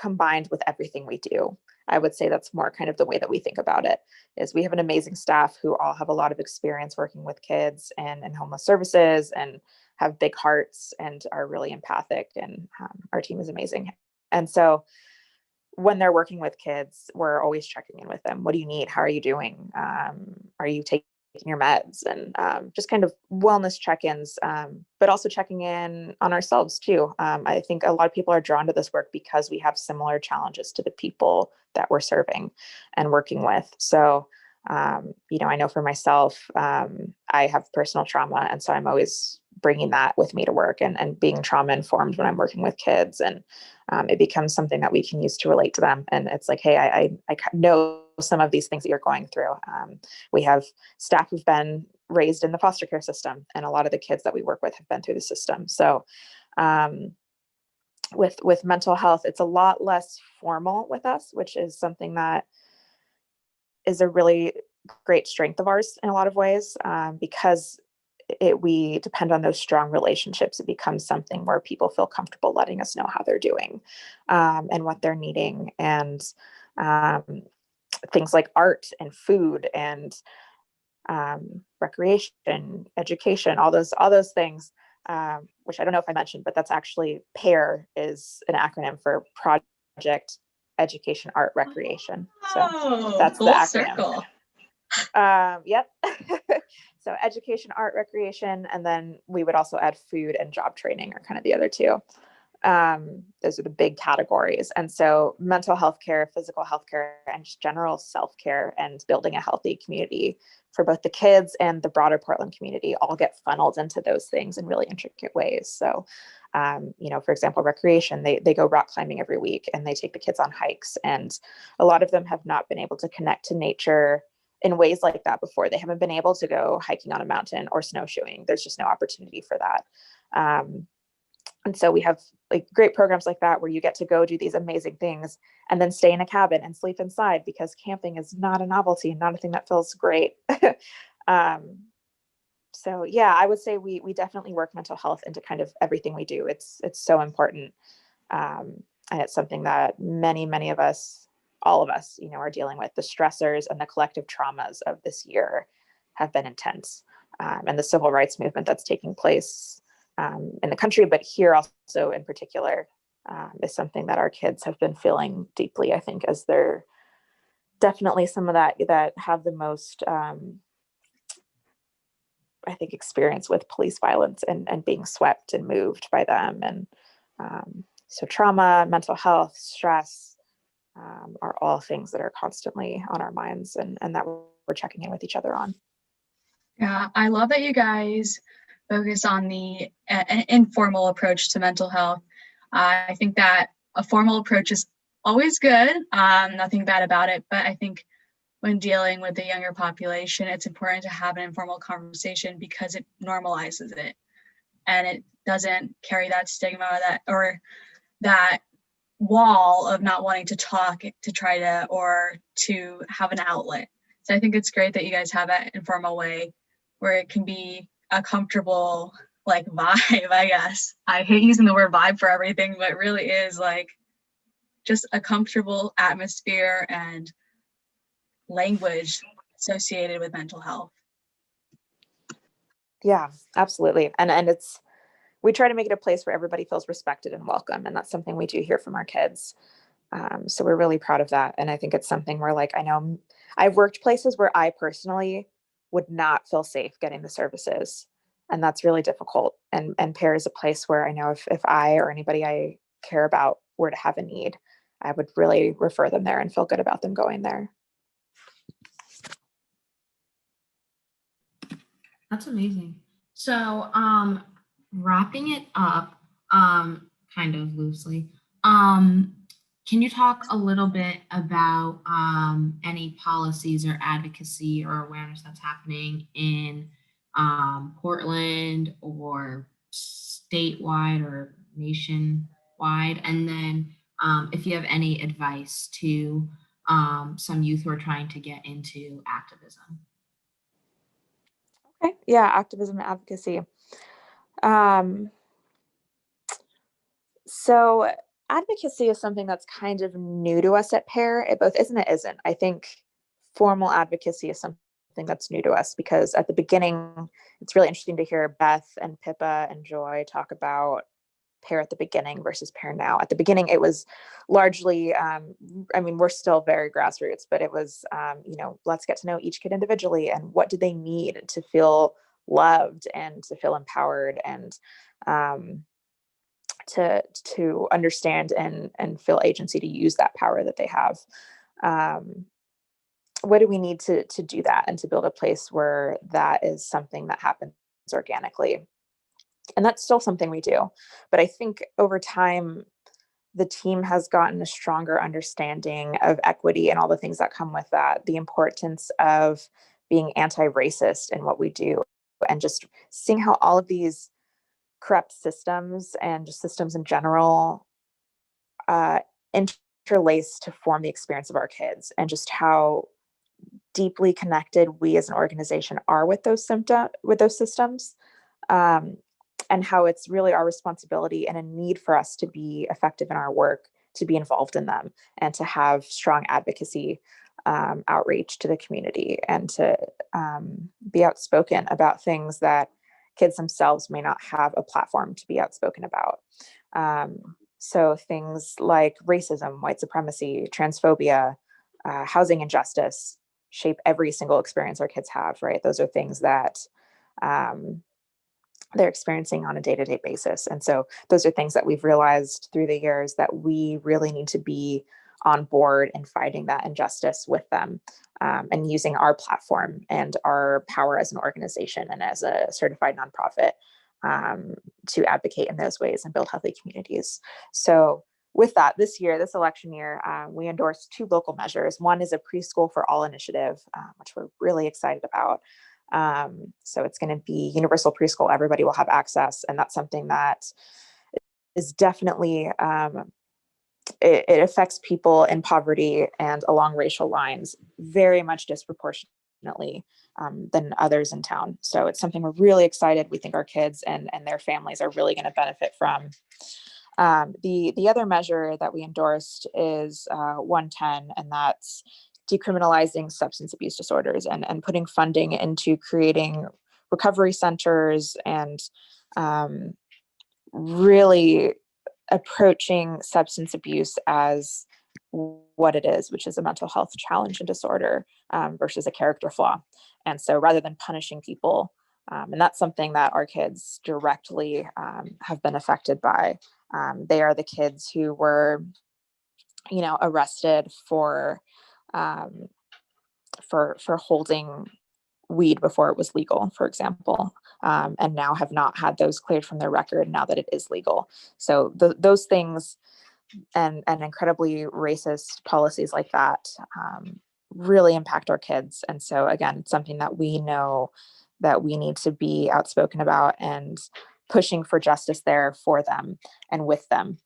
combined with everything we do. I would say that's more kind of the way that we think about it, is we have an amazing staff who all have a lot of experience working with kids and homeless services and have big hearts and are really empathic, and our team is amazing. And so when they're working with kids, we're always checking in with them. What do you need? How are you doing? Are you taking your meds? And just kind of wellness check-ins, but also checking in on ourselves too. I think a lot of people are drawn to this work because we have similar challenges to the people that we're serving and working with. So, I know for myself, I have personal trauma. And so I'm always bringing that with me to work and being trauma informed when I'm working with kids. And it becomes something that we can use to relate to them. And it's like, hey, I know some of these things that you're going through. We have staff who've been raised in the foster care system, and a lot of the kids that we work with have been through the system. So with mental health, it's a lot less formal with us, which is something that is a really great strength of ours in a lot of ways, because we depend on those strong relationships. It becomes something where people feel comfortable letting us know how they're doing, and what they're needing. And things like art and food and recreation, education, all those things, which I don't know if I mentioned, but that's actually PAIR is an acronym for Project Education Art Recreation. So that's the acronym. Circle. Yep. So education, art, recreation, and then we would also add food and job training are kind of the other two. Those are the big categories. And so mental health care, physical health care, and just general self-care and building a healthy community for both the kids and the broader Portland community all get funneled into those things in really intricate ways. So, for example, recreation, they go rock climbing every week and they take the kids on hikes. And a lot of them have not been able to connect to nature in ways like that before. They haven't been able to go hiking on a mountain or snowshoeing. There's just no opportunity for that. And so we have like great programs like that where you get to go do these amazing things and then stay in a cabin and sleep inside, because camping is not a novelty, not a thing that feels great. So yeah, I would say we definitely work mental health into kind of everything we do. It's so important. And it's something that many of us, all of us, are dealing with. The stressors and the collective traumas of this year have been intense. And the civil rights movement that's taking place in the country, but here also in particular, is something that our kids have been feeling deeply, I think, as they're definitely some of that have the most, I think, experience with police violence and being swept and moved by them. And so trauma, mental health, stress are all things that are constantly on our minds and that we're checking in with each other on. Yeah, I love that you guys focus on the an informal approach to mental health. I think that a formal approach is always good, nothing bad about it, but I think when dealing with the younger population, it's important to have an informal conversation because it normalizes it and it doesn't carry that stigma that wall of not wanting to talk to try to or to have an outlet. So I think it's great that you guys have that informal way where it can be a comfortable like vibe, I guess. I hate using the word vibe for everything, but it really is like just a comfortable atmosphere and language associated with mental health. Yeah, absolutely. And we try to make it a place where everybody feels respected and welcome. And that's something we do hear from our kids. So we're really proud of that. And I think it's something where, like, I know I've worked places where I personally would not feel safe getting the services. And that's really difficult. And Pear is a place where I know if I or anybody I care about were to have a need, I would really refer them there and feel good about them going there. That's amazing. So, wrapping it up, kind of loosely, can you talk a little bit about any policies or advocacy or awareness that's happening in Portland or statewide or nationwide? And then if you have any advice to some youth who are trying to get into activism. Okay. Yeah, activism and advocacy. Um, so advocacy is something that's kind of new to us at Pear. It both is and it isn't. I think formal advocacy is something that's new to us because at the beginning, it's really interesting to hear Beth and Pippa and Joy talk about Pear at the beginning versus Pear now. At the beginning, it was largely, I mean, we're still very grassroots, but it was, let's get to know each kid individually and what do they need to feel loved and to feel empowered and to understand and feel agency to use that power that they have. What do we need to do that and to build a place where that is something that happens organically? And that's still something we do. But I think over time, the team has gotten a stronger understanding of equity and all the things that come with that, the importance of being anti-racist in what we do, and just seeing how all of these corrupt systems and just systems in general uh, interlace to form the experience of our kids, and just how deeply connected we as an organization are with those systems, um, and how it's really our responsibility and a need for us to be effective in our work, to be involved in them, and to have strong advocacy outreach to the community, and to be outspoken about things that kids themselves may not have a platform to be outspoken about. So things like racism, white supremacy, transphobia, housing injustice shape every single experience our kids have, right? Those are things that they're experiencing on a day-to-day basis. And so those are things that we've realized through the years that we really need to be on board in fighting that injustice with them, and using our platform and our power as an organization and as a certified nonprofit to advocate in those ways and build healthy communities. So with that, this election year, we endorsed 2 local measures. One is a Preschool for All initiative, which we're really excited about. So it's going to be universal preschool. Everybody will have access. And that's something that is definitely, it affects people in poverty and along racial lines very much disproportionately than others in town. So it's something we're really excited. We think our kids and their families are really going to benefit from. The other measure that we endorsed is 110, and that's decriminalizing substance abuse disorders and putting funding into creating recovery centers and really approaching substance abuse as what it is, which is a mental health challenge and disorder, versus a character flaw. And so rather than punishing people, and that's something that our kids directly have been affected by. They are the kids who were, arrested for holding weed before it was legal, for example, and now have not had those cleared from their record now that it is legal. So those things and incredibly racist policies like that really impact our kids. And so again, it's something that we know that we need to be outspoken about and pushing for justice there for them and with them.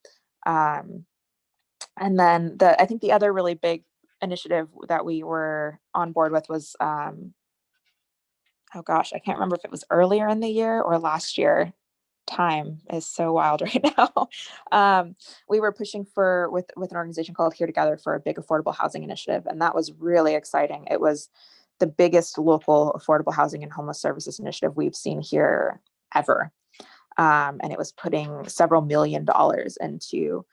And then I think the other really big initiative that we were on board with was, oh gosh, I can't remember if it was earlier in the year or last year. time is so wild right now. We were pushing with an organization called Here Together for a big affordable housing initiative, and that was really exciting. It was the biggest local affordable housing and homeless services initiative we've seen here ever. And it was putting several $1 million into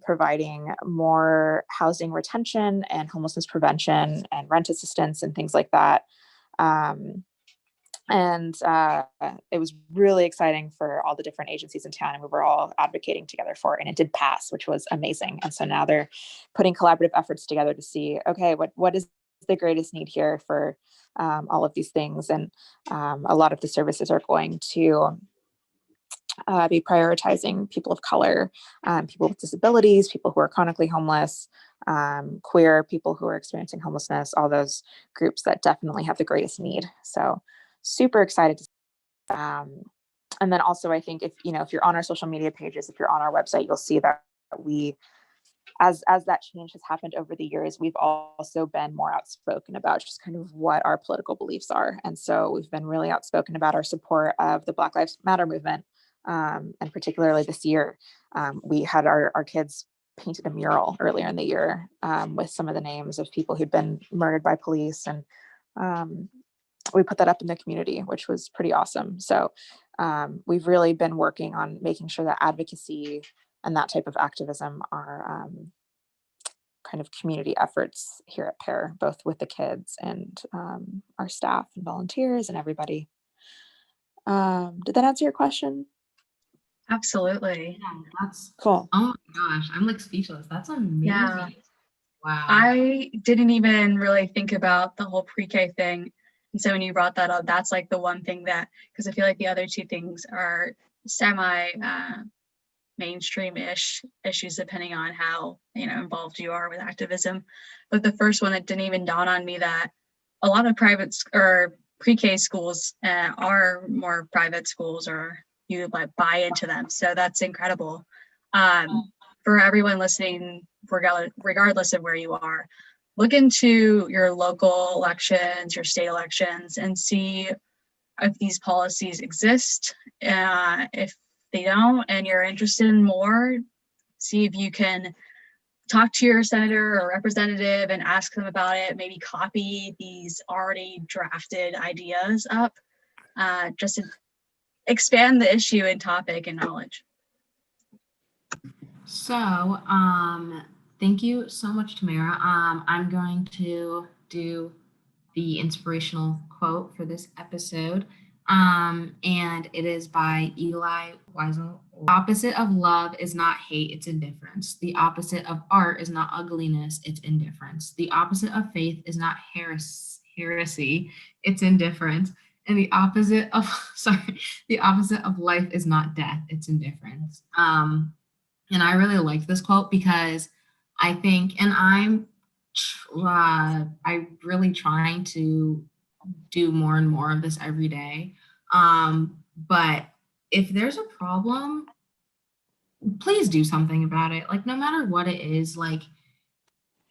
providing more housing retention and homelessness prevention and rent assistance and things like that. And it was really exciting for all the different agencies in town, and we were all advocating together for it, and it did pass, which was amazing. And so now they're putting collaborative efforts together to see, okay, what is the greatest need here for all of these things. And a lot of the services are going to be prioritizing people of color, people with disabilities, people who are chronically homeless, queer people who are experiencing homelessness, all those groups that definitely have the greatest need. So super excited to and then also I think if you're on our social media pages, if you're on our website, you'll see that we as that change has happened over the years, we've also been more outspoken about just kind of what our political beliefs are. And so we've been really outspoken about our support of the Black Lives Matter movement. And particularly this year, we had our kids painted a mural earlier in the year with some of the names of people who'd been murdered by police. And we put that up in the community, which was pretty awesome. So we've really been working on making sure that advocacy and that type of activism are kind of community efforts here at Pear, both with the kids and our staff and volunteers and everybody. Did that answer your question? Absolutely. Yeah, that's Cool. oh my gosh, I'm like speechless. That's amazing. Yeah. Wow. I didn't even really think about the whole pre-K thing. And so when you brought that up, that's like the one thing that, because I feel like the other two things are semi mainstream-ish issues depending on how involved you are with activism. But the first one, it didn't even dawn on me that a lot of private or pre-K schools are more private schools, or you like buy into them. So that's incredible. For everyone listening, regardless of where you are, look into your local elections, your state elections, and see if these policies exist. If they don't and you're interested in more, see if you can talk to your senator or representative and ask them about it. Maybe copy these already drafted ideas up, just to expand the issue and topic and knowledge. So, thank you so much, Tamara. I'm going to do the inspirational quote for this episode. And it is by Eli Wiesel. The opposite of love is not hate, it's indifference. The opposite of art is not ugliness, it's indifference. The opposite of faith is not heresy, it's indifference. And the opposite of life is not death, it's indifference. And I really like this quote because I think, and I'm really trying to do more and more of this every day. But if there's a problem, please do something about it. Like, no matter what it is, like,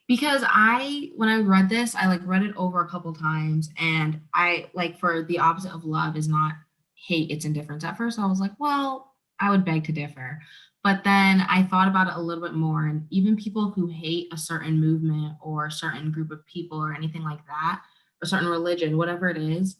because when I read this, I read it over a couple times, and I for the opposite of love is not hate, it's indifference. At first I was like, well, I would beg to differ. But then I thought about it a little bit more, and even people who hate a certain movement or a certain group of people or anything like that, a certain religion, whatever it is,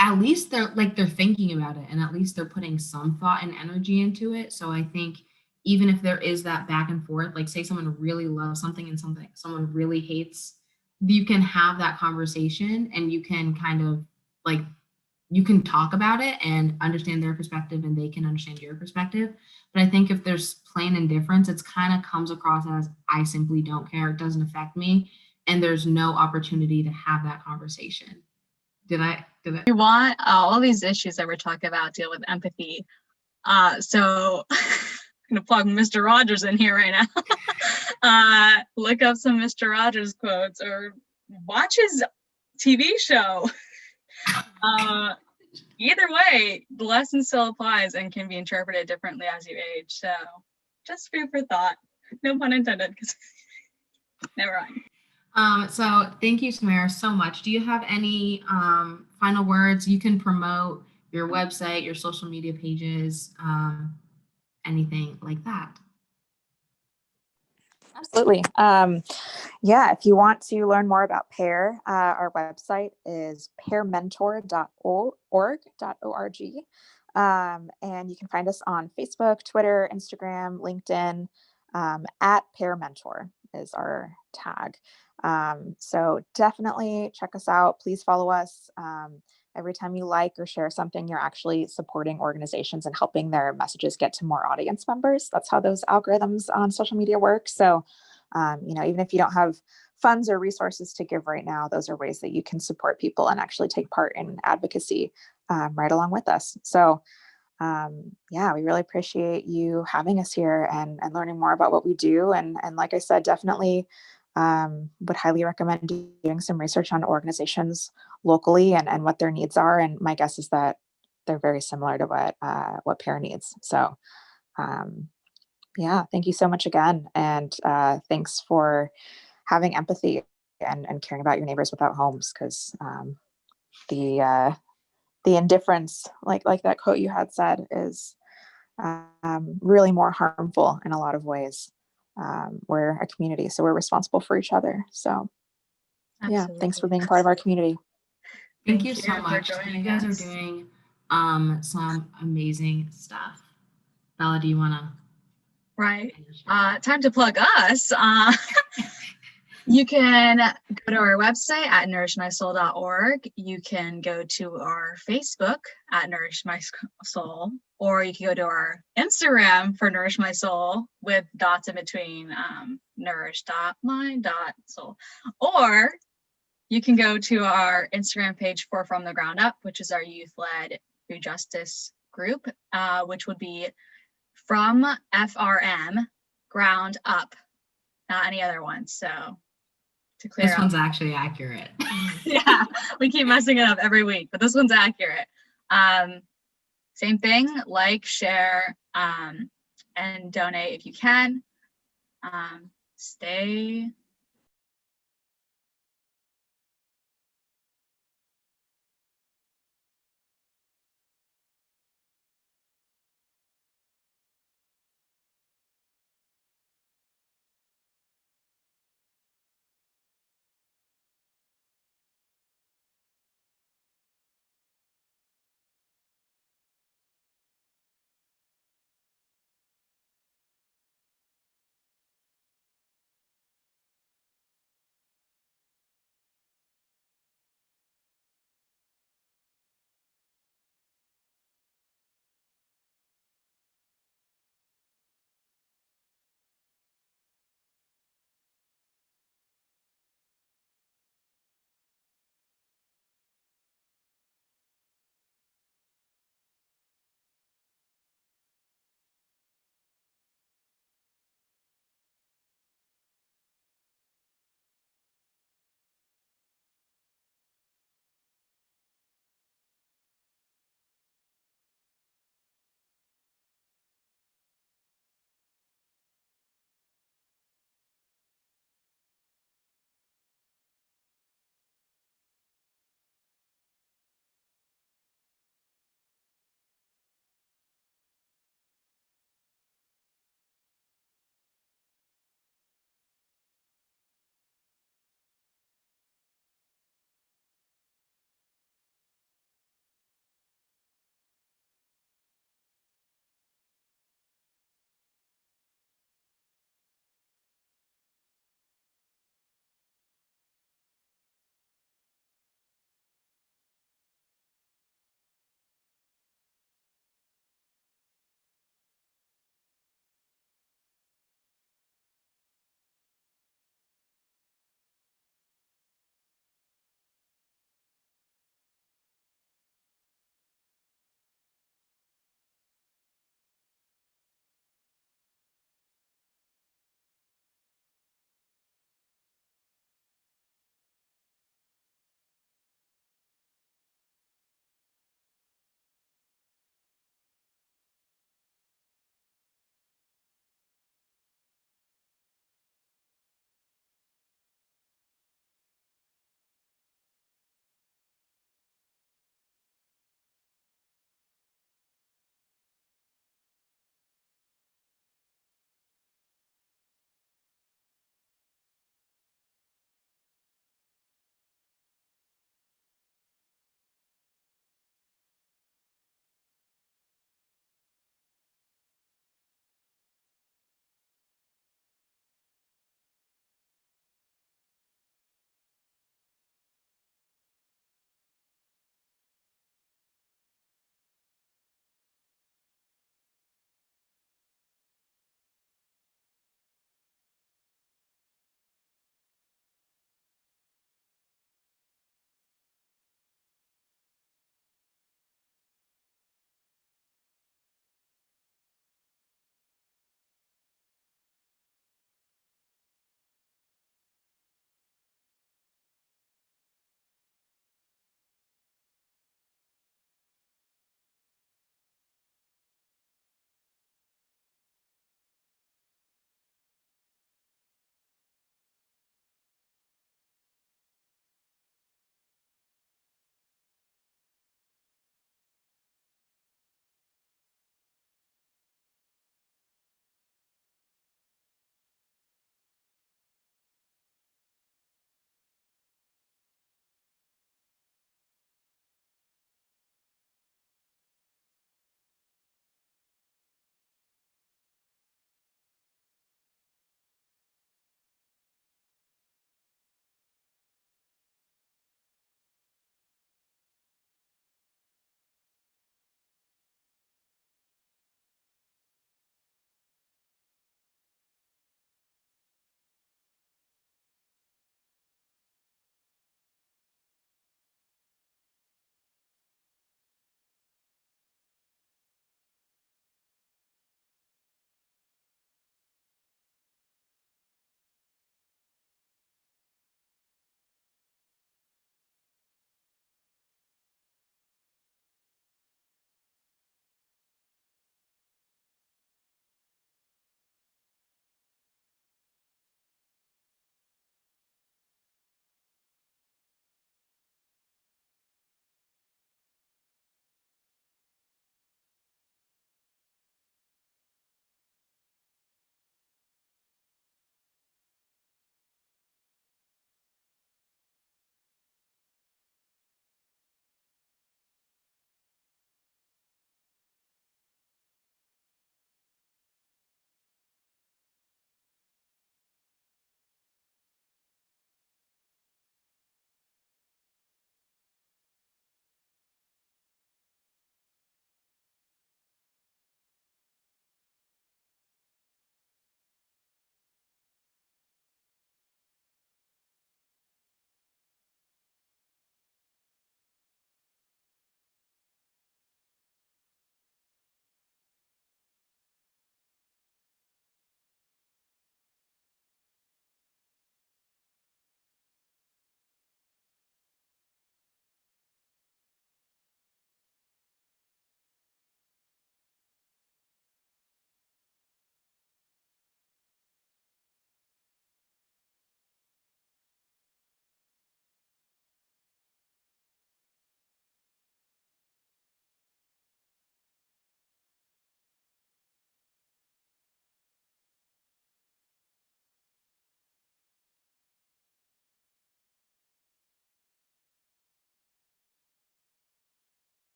at least they're thinking about it, and at least they're putting some thought and energy into it. So I think even if there is that back and forth, like say someone really loves something and someone really hates, you can have that conversation and you can kind of you can talk about it and understand their perspective and they can understand your perspective. But I think if there's plain indifference, it's kind of comes across as I simply don't care, it doesn't affect me, and there's no opportunity to have that conversation. Did I? We want all these issues that we're talking about deal with empathy. So I'm gonna plug Mr. Rogers in here right now. Look up some Mr. Rogers quotes or watch his TV show. Either way, the lesson still applies and can be interpreted differently as you age. So just food for thought. No pun intended, because never mind. So thank you, Tamara, so much. Do you have any final words? You can promote your website, your social media pages, anything like that. Absolutely. Yeah, if you want to learn more about PAIR, our website is pairmentor.org. And you can find us on Facebook, Twitter, Instagram, LinkedIn, at Pair Mentor is our tag. So definitely check us out. Please follow us. Every time you like or share something, you're actually supporting organizations and helping their messages get to more audience members. That's how those algorithms on social media work. So, even if you don't have funds or resources to give right now, those are ways that you can support people and actually take part in advocacy right along with us. So, yeah, we really appreciate you having us here and learning more about what we do. And like I said, definitely would highly recommend doing some research on organizations locally and what their needs are. And my guess is that they're very similar to what PAIR needs. So, yeah, thank you so much again. And thanks for having empathy and caring about your neighbors without homes, because the indifference, like that quote you had said, is really more harmful in a lot of ways. We're a community, so we're responsible for each other. So yeah, thanks for being part of our community. Thank you so for much. joining You guys us. are doing some amazing stuff. Bella, do you want to? Right. Time to plug us. You can go to our website at nourishmysoul.org. You can go to our Facebook at Nourish My Soul, or you can go to our Instagram for Nourish My Soul with dots in between, nourish.my.soul. Or you can go to our Instagram page for From the Ground Up, which is our youth-led food justice group, which would be From FRM Ground Up, not any other one. So to clear This up. one's actually accurate. Yeah, we keep messing it up every week, but this one's accurate. Same thing, like, share, and donate if you can. Stay